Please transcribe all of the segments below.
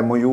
MOU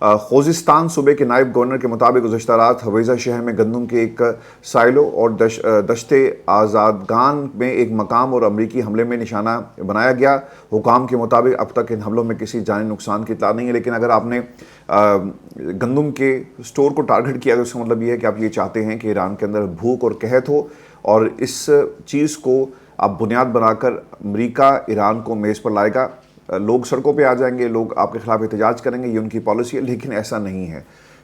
خوزستان صوبے کے نائب گورنر کے مطابق گزشتہ رات حویزہ شہر میں گندم کے ایک سائلو اور دشت آزادگان میں ایک مقام اور امریکی حملے میں نشانہ بنایا گیا۔ حکام کے مطابق اب تک ان حملوں میں کسی جانی نقصان کی اطلاع نہیں ہے، لیکن اگر آپ نے گندم کے سٹور کو ٹارگٹ کیا تو اس کا مطلب یہ ہے کہ آپ یہ چاہتے ہیں کہ ایران کے اندر بھوک اور قحط ہو، اور اس چیز کو آپ بنیاد بنا کر امریکہ ایران کو میز پر لائے گا۔ لوگ سڑکوں پہ آ جائیں گے، لوگ آپ کے خلاف احتجاج کریں گے، یہ ان کی پالیسی ہے، لیکن ایسا نہیں ہے۔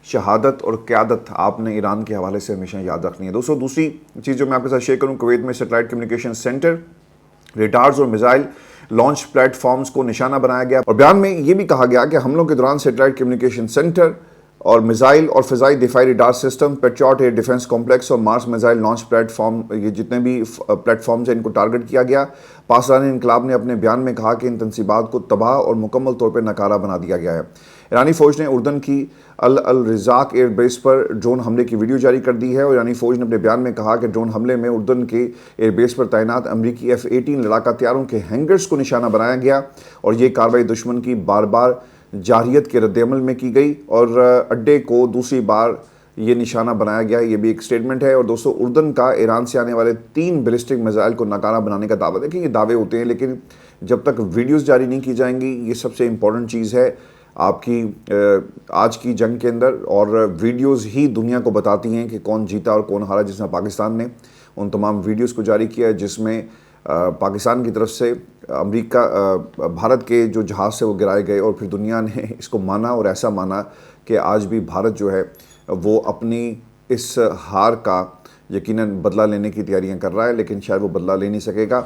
شہادت اور قیادت آپ نے ایران کے حوالے سے ہمیشہ یاد رکھنی ہے۔ دوستو، دوسری چیز جو میں آپ کے ساتھ شیئر کروں، کویت میں سیٹلائٹ کمیونیکیشن سینٹر، ریڈارز اور میزائل لانچ پلیٹ فارمز کو نشانہ بنایا گیا، اور بیان میں یہ بھی کہا گیا کہ حملوں کے دوران سیٹلائٹ کمیونیکیشن سینٹر اور میزائل اور فضائی دفاعی radar system, patriot air defence complex اور مارس میزائل لانچ پلیٹ فارم، یہ جتنے بھی پلیٹ فارمز ہیں ان کو ٹارگٹ کیا گیا۔ پاسداران انقلاب نے اپنے بیان میں کہا کہ ان تنصیبات کو تباہ اور مکمل طور پر ناکارہ بنا دیا گیا ہے۔ ایرانی فوج نے اردن کی الرزاق ایئر بیس پر ڈرون حملے کی ویڈیو جاری کر دی ہے، اور ایرانی فوج نے اپنے بیان میں کہا کہ ڈرون حملے میں اردن کے ایئر بیس پر تعینات امریکی F-18 لڑاکا طیاروں کے ہینگرز کو نشانہ بنایا گیا، اور یہ کارروائی دشمن کی بار بار جارحیت کے رد عمل میں کی گئی، اور اڈے کو دوسری بار یہ نشانہ بنایا گیا، یہ بھی ایک سٹیٹمنٹ ہے۔ اور دوستو، اردن کا ایران سے آنے والے 3 بیلسٹک میزائل کو ناکارہ بنانے کا دعویٰ ہے کہ یہ دعوے ہوتے ہیں، لیکن جب تک ویڈیوز جاری نہیں کی جائیں گی، یہ سب سے امپورٹنٹ چیز ہے آپ کی آج کی جنگ کے اندر، اور ویڈیوز ہی دنیا کو بتاتی ہیں کہ کون جیتا اور کون ہارا۔ جس میں پاکستان نے ان تمام ویڈیوز کو جاری کیا ہے جس میں پاکستان کی طرف سے امریکہ بھارت کے جو جہاز سے وہ گرائے گئے، اور پھر دنیا نے اس کو مانا، اور ایسا مانا کہ آج بھی بھارت جو ہے وہ اپنی اس ہار کا یقیناً بدلہ لینے کی تیاریاں کر رہا ہے، لیکن شاید وہ بدلہ لے نہیں سکے گا۔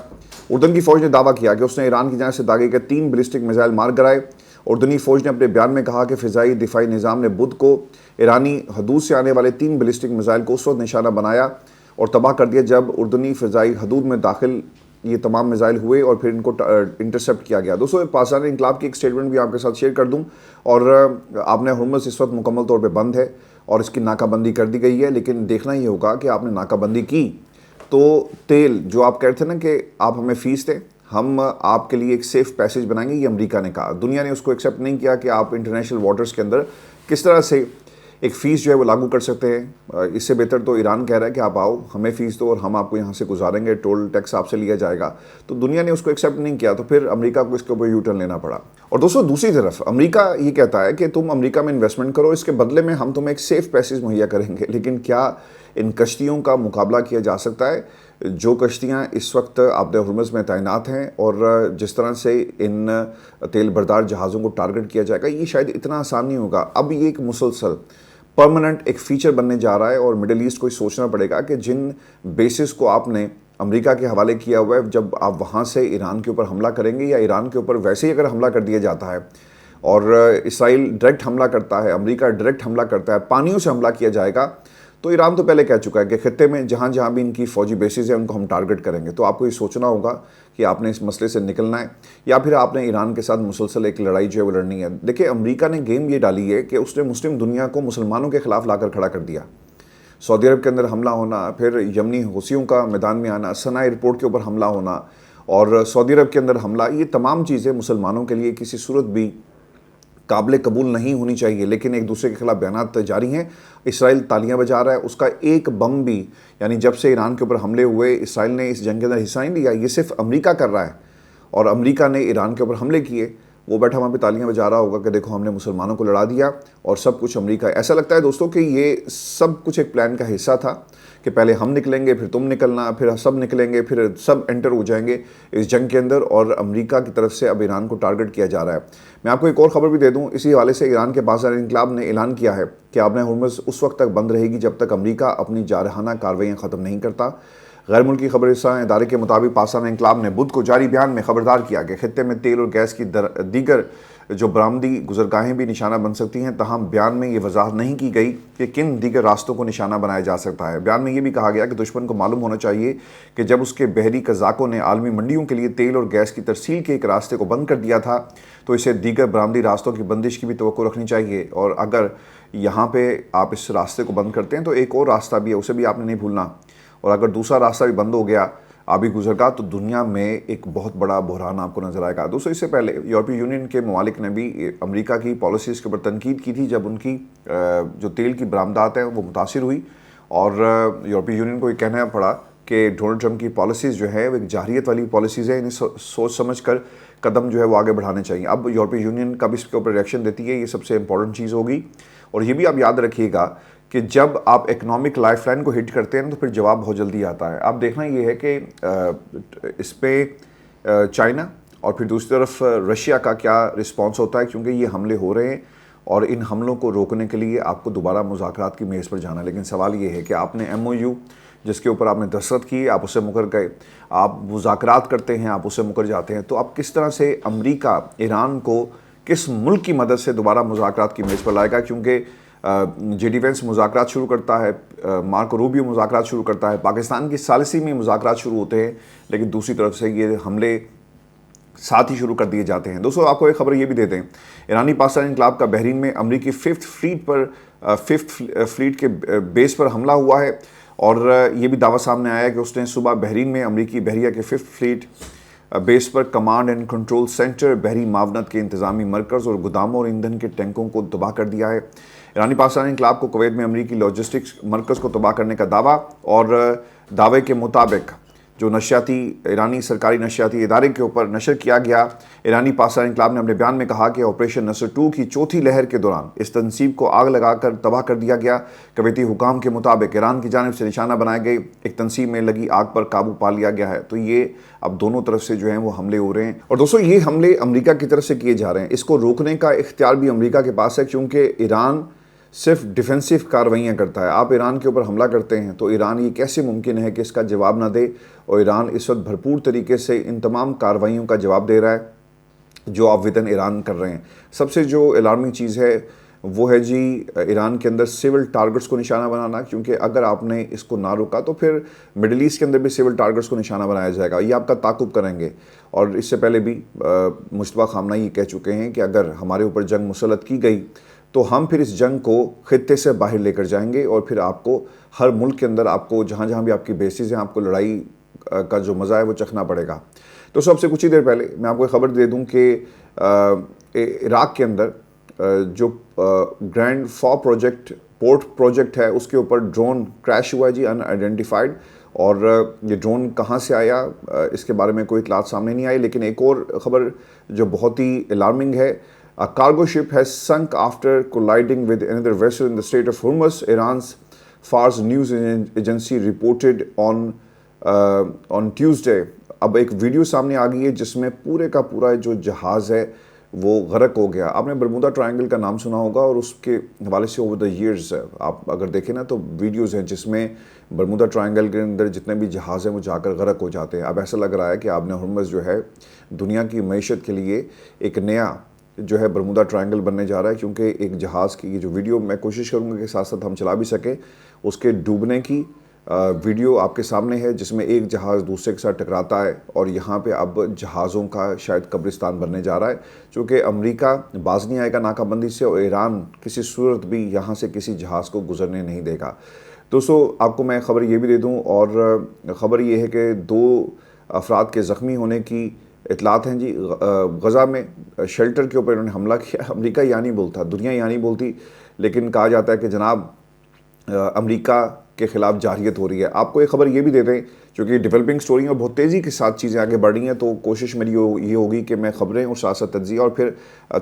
اردن کی فوج نے دعویٰ کیا کہ اس نے ایران کی جانب سے داغے گئے 3 بیلسٹک میزائل مار گرائے۔ اردنی فوج نے اپنے بیان میں کہا کہ فضائی دفاعی نظام نے بدھ کو ایرانی حدود سے آنے والے 3 بیلسٹک میزائل کو اس وقت نشانہ بنایا اور تباہ کر دیا جب اردنی فضائی حدود میں داخل یہ تمام میزائل ہوئے اور پھر ان کو انٹرسپٹ کیا گیا۔ دوستو، پاسداران انقلاب کی ایک سٹیٹمنٹ بھی آپ کے ساتھ شیئر کر دوں، اور آپ نے ہرمز اس وقت مکمل طور پہ بند ہے اور اس کی ناکہ بندی کر دی گئی ہے، لیکن دیکھنا یہ ہوگا کہ آپ نے ناکہ بندی کی تو تیل جو آپ کہتے تھے نا کہ آپ ہمیں فیس دیں، ہم آپ کے لیے ایک سیف پیسیج بنائیں گے، یہ امریکہ نے کہا۔ دنیا نے اس کو ایکسیپٹ نہیں کیا کہ آپ انٹرنیشنل واٹرز کے اندر کس طرح سے ایک فیس جو ہے وہ لاگو کر سکتے ہیں۔ اس سے بہتر تو ایران کہہ رہا ہے کہ آپ آؤ، ہمیں فیس دو اور ہم آپ کو یہاں سے گزاریں گے، ٹول ٹیکس آپ سے لیا جائے گا۔ تو دنیا نے اس کو ایکسیپٹ نہیں کیا، تو پھر امریکہ کو اس کے اوپر یو ٹرن لینا پڑا۔ اور دوستو، دوسری طرف امریکہ یہ کہتا ہے کہ تم امریکہ میں انویسٹمنٹ کرو، اس کے بدلے میں ہم تمہیں ایک سیف پیسیج مہیا کریں گے۔ لیکن کیا ان کشتیوں کا مقابلہ کیا جا سکتا ہے جو کشتیاں اس وقت آبِ ہرمز میں تعینات ہیں، اور جس طرح سے ان تیل بردار جہازوں کو ٹارگٹ کیا جائے گا، یہ شاید اتنا آسان نہیں ہوگا۔ اب یہ ایک مسلسل پرماننٹ ایک فیچر بننے جا رہا ہے، اور مڈل ایسٹ کو سوچنا پڑے گا کہ جن بیسز کو آپ نے امریکہ کے حوالے کیا ہوا ہے، جب آپ وہاں سے ایران کے اوپر حملہ کریں گے، یا ایران کے اوپر ویسے ہی اگر حملہ کر دیا جاتا ہے اور اسرائیل ڈائریکٹ حملہ کرتا ہے، امریکہ ڈائریکٹ حملہ کرتا ہے، پانیوں سے حملہ کیا جائے گا، تو ایران تو پہلے کہہ چکا ہے کہ خطے میں جہاں جہاں بھی ان کی فوجی بیسز ہیں ان کو ہم ٹارگٹ کریں گے۔ تو آپ کو یہ سوچنا ہوگا کہ آپ نے اس مسئلے سے نکلنا ہے، یا پھر آپ نے ایران کے ساتھ مسلسل ایک لڑائی جو ہے وہ لڑنی ہے۔ دیکھیں، امریکہ نے گیم یہ ڈالی ہے کہ اس نے مسلم دنیا کو مسلمانوں کے خلاف لا کر کھڑا کر دیا۔ سعودی عرب کے اندر حملہ ہونا، پھر یمنی حوثیوں کا میدان میں آنا، صنعاء ایئرپورٹ کے اوپر حملہ ہونا، اور سعودی عرب کے اندر حملہ، یہ تمام چیزیں مسلمانوں کے لیے کسی صورت بھی قابل قبول نہیں ہونی چاہیے، لیکن ایک دوسرے کے خلاف بیانات جاری ہیں۔ اسرائیل تالیاں بجا رہا ہے، اس کا ایک بم بھی، یعنی جب سے ایران کے اوپر حملے ہوئے اسرائیل نے اس جنگ کے اندر حصہ نہیں لیا، یہ صرف امریکہ کر رہا ہے، اور امریکہ نے ایران کے اوپر حملے کیے، وہ بیٹھا وہاں پہ تالیاں بجا رہا ہوگا کہ دیکھو ہم نے مسلمانوں کو لڑا دیا، اور سب کچھ امریکہ۔ ایسا لگتا ہے دوستوں کہ یہ سب کچھ ایک پلان کا حصہ تھا کہ پہلے ہم نکلیں گے، پھر تم نکلنا، پھر سب نکلیں گے، پھر سب انٹر ہو جائیں گے اس جنگ کے اندر، اور امریکہ کی طرف سے اب ایران کو ٹارگٹ کیا جا رہا ہے۔ میں آپ کو ایک اور خبر بھی دے دوں اسی حوالے سے، ایران کے پاسداران انقلاب نے اعلان کیا ہے کہ آبِ ہرمز اس وقت تک بند رہے گی جب تک امریکہ اپنی جارحانہ کارروائیاں ختم نہیں کرتا۔ غیر ملکی خبر رساں ادارے کے مطابق پاسداران انقلاب نے بدھ کو جاری بیان میں خبردار کیا کہ خطے میں تیل اور گیس کی دیگر جو برآمدی گزرگاہیں بھی نشانہ بن سکتی ہیں، تاہم بیان میں یہ وضاحت نہیں کی گئی کہ کن دیگر راستوں کو نشانہ بنایا جا سکتا ہے۔ بیان میں یہ بھی کہا گیا کہ دشمن کو معلوم ہونا چاہیے کہ جب اس کے بحری قزاقوں نے عالمی منڈیوں کے لیے تیل اور گیس کی ترسیل کے ایک راستے کو بند کر دیا تھا، تو اسے دیگر برآمدی راستوں کی بندش کی بھی توقع رکھنی چاہیے، اور اگر یہاں پہ آپ اس راستے کو بند کرتے ہیں تو ایک اور راستہ بھی ہے، اسے بھی آپ نے نہیں بھولنا، اور اگر دوسرا راستہ بھی بند ہو گیا آبی گزرگاہ تو دنیا میں ایک بہت بڑا بحران آپ کو نظر آئے گا۔ دوستو اس سے پہلے یورپی یونین کے ممالک نے بھی امریکہ کی پالیسیز کے اوپر تنقید کی تھی جب ان کی جو تیل کی برآمدات ہیں وہ متاثر ہوئی، اور یورپی یونین کو یہ کہنا پڑا کہ ڈونلڈ ٹرمپ کی پالیسیز جو ہے وہ ایک جارحیت والی پالیسیز ہیں، انہیں سوچ سمجھ کر قدم جو ہے وہ آگے بڑھانے چاہیے۔ اب یورپی یونین کب اس کے اوپر ریئیکشن دیتی ہے، یہ سب سے امپورٹنٹ چیز ہوگی۔ اور یہ بھی آپ یاد رکھیے گا کہ جب آپ اکنامک لائف لائن کو ہٹ کرتے ہیں تو پھر جواب بہت جلدی آتا ہے۔ اب دیکھنا یہ ہے کہ اس پہ چائنا اور پھر دوسری طرف رشیا کا کیا رسپانس ہوتا ہے، کیونکہ یہ حملے ہو رہے ہیں اور ان حملوں کو روکنے کے لیے آپ کو دوبارہ مذاکرات کی میز پر جانا ہے۔ لیکن سوال یہ ہے کہ آپ نے MOU جس کے اوپر آپ نے دستخط کی، آپ اسے مکر گئے، آپ مذاکرات کرتے ہیں، آپ اسے مکر جاتے ہیں، تو اب کس طرح سے امریکہ ایران کو کس ملک کی مدد سے دوبارہ مذاکرات کی میز پر لائے گا؟ کیونکہ جے ڈی وینس مذاکرات شروع کرتا ہے، مارکو روبیو مذاکرات شروع کرتا ہے، پاکستان کی ثالثی میں مذاکرات شروع ہوتے ہیں، لیکن دوسری طرف سے یہ حملے ساتھ ہی شروع کر دیے جاتے ہیں۔ دوستو آپ کو ایک خبر یہ بھی دیتے ہیں، ایرانی پاکستان انقلاب کا بحرین میں امریکی ففتھ فلیٹ کے بیس پر حملہ ہوا ہے، اور یہ بھی دعویٰ سامنے آیا ہے کہ اس نے صبح بحرین میں امریکی بحریہ کے 5th flat base per command and control centre, بحری معاونت کے انتظامی مرکز اور گوداموں اور ایندھن کے ٹینکوں کو تباہ کر دیا ہے۔ ایرانی پاکستان انقلاب کو کویت میں امریکی لاجسٹکس مرکز کو تباہ کرنے کا دعویٰ، اور دعوے کے مطابق جو ایرانی سرکاری نشریاتی ادارے کے اوپر نشر کیا گیا، ایرانی پاکستان انقلاب نے اپنے بیان میں کہا کہ آپریشن نصر 2 کی چوتھی لہر کے دوران اس تنصیب کو آگ لگا کر تباہ کر دیا گیا۔ کویتی حکام کے مطابق ایران کی جانب سے نشانہ بنائے گئے ایک تنصیب میں لگی آگ پر قابو پا لیا گیا ہے۔ تو یہ اب دونوں طرف سے جو ہیں وہ حملے ہو رہے ہیں، اور دوستو یہ حملے امریکہ کی طرف سے کیے جا رہے ہیں۔ اس کو روکنے کا اختیار بھی امریکہ کے پاس ہے، کیونکہ ایران صرف ڈیفینسو کارروائیاں کرتا ہے۔ آپ ایران کے اوپر حملہ کرتے ہیں تو ایران یہ کیسے ممکن ہے کہ اس کا جواب نہ دے، اور ایران اس وقت بھرپور طریقے سے ان تمام کارروائیوں کا جواب دے رہا ہے جو آپ وطن ایران کر رہے ہیں۔ سب سے جو الارمنگ چیز ہے وہ ہے جی ایران کے اندر سول ٹارگٹس کو نشانہ بنانا، کیونکہ اگر آپ نے اس کو نہ روکا تو پھر مڈل ایسٹ کے اندر بھی سول ٹارگٹس کو نشانہ بنایا جائے گا، یہ آپ کا تعاقب کریں گے۔ اور اس سے پہلے بھی مصطفیٰ خامنہ یہ کہہ چکے ہیں کہ اگر ہمارے اوپر جنگ مسلط کی گئی تو ہم پھر اس جنگ کو خطے سے باہر لے کر جائیں گے، اور پھر آپ کو ہر ملک کے اندر آپ کو جہاں جہاں بھی آپ کی بیسز ہیں آپ کو لڑائی کا جو مزہ ہے وہ چکھنا پڑے گا۔ تو سب سے کچھ ہی دیر پہلے میں آپ کو ایک خبر دے دوں کہ عراق کے اندر جو گرینڈ فا پورٹ پروجیکٹ ہے اس کے اوپر ڈرون کریش ہوا ہے جی، ان آئیڈینٹیفائڈ، اور یہ ڈرون کہاں سے آیا اس کے بارے میں کوئی اطلاعات سامنے نہیں آئی۔ لیکن ایک اور خبر جو بہت ہی الارمنگ ہے، A cargo ship has sunk after colliding with another vessel in the Strait of Hormuz, Iran's Fars news agency reported on Tuesday۔ اب ایک ویڈیو سامنے آ گئی ہے جس میں پورے کا پورا جو جہاز ہے وہ غرق ہو گیا۔ آپ نے برمودا ٹرائنگل کا نام سنا ہوگا، اور اس کے حوالے سے اوور دا ایئرز آپ اگر دیکھیں نا تو ویڈیوز ہیں جس میں برمودا ٹرائنگل کے اندر جتنے بھی جہاز ہیں وہ جا کر غرق ہو جاتے ہیں۔ اب ایسا لگ رہا ہے کہ آبِ ہرمز جو ہے دنیا کی معیشت کے لیے ایک نیا جو ہے برمودا ٹرائنگل بننے جا رہا ہے، کیونکہ ایک جہاز کی یہ جو ویڈیو میں کوشش کروں گا کہ ساتھ ساتھ ہم چلا بھی سکیں، اس کے ڈوبنے کی ویڈیو آپ کے سامنے ہے جس میں ایک جہاز دوسرے کے ساتھ ٹکراتا ہے، اور یہاں پہ اب جہازوں کا شاید قبرستان بننے جا رہا ہے، چونکہ امریکہ باز نہیں آئے گا ناکہ بندی سے، اور ایران کسی صورت بھی یہاں سے کسی جہاز کو گزرنے نہیں دے گا۔ دوستو آپ کو میں خبر یہ بھی دے دوں، اور خبر یہ ہے کہ 2 افراد کے زخمی ہونے کی اطلاعات ہیں جی۔ غزہ میں شیلٹر کے اوپر انہوں نے حملہ کیا۔ امریکہ یہ نہیں بولتا، دنیا یہ نہیں بولتی، لیکن کہا جاتا ہے کہ جناب امریکہ کے خلاف جارحیت ہو رہی ہے۔ آپ کو ایک خبر یہ بھی دے دیں، چونکہ ڈیولپنگ سٹوری اور بہت تیزی کے ساتھ چیزیں آگے بڑھ رہی ہیں، تو کوشش میری یہ ہوگی کہ میں خبریں اور ساتھ ساتھ تجزیہ، اور پھر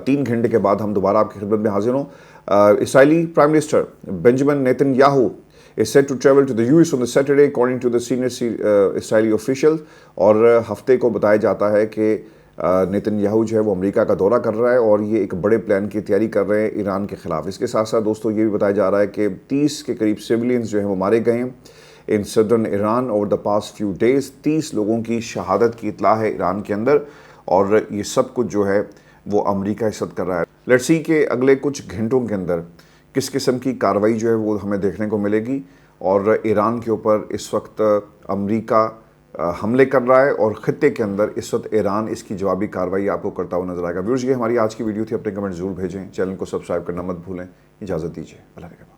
3 گھنٹے کے بعد ہم دوبارہ آپ کی خدمت میں حاضر ہوں۔ اسرائیلی prime minister Benjamin Netanyahu is set to travel to the US on the Saturday according to the senior Israeli official، اور ہفتے کو بتایا جاتا ہے کہ نیتن یاہو جو ہے وہ امریکہ کا دورہ کر رہا ہے، اور یہ ایک بڑے پلان کی تیاری کر رہے ہیں ایران کے خلاف۔ اس کے ساتھ ساتھ دوستو یہ بھی بتایا جا رہا ہے کہ 30 کے قریب سیولینز جو ہیں وہ مارے گئے ہیں in southern Iran over the past few days. 30 لوگوں کی شہادت کی اطلاع ہے ایران کے اندر، اور یہ سب کچھ جو ہے وہ امریکہ اس وقت کر رہا ہے۔ لیٹس سی کہ اگلے کچھ گھنٹوں کے اندر کس قسم کی کارروائی جو ہے وہ ہمیں دیکھنے کو ملے گی، اور ایران کے اوپر اس وقت امریکہ حملے کر رہا ہے، اور خطے کے اندر اس وقت ایران اس کی جوابی کارروائی آپ کو کرتا ہوا نظر آئے گا۔ ویورز یہ ہماری آج کی ویڈیو تھی، اپنے کمنٹ ضرور بھیجیں، چینل کو سبسکرائب کرنا مت بھولیں۔ اجازت دیجیے، اللہ حافظ۔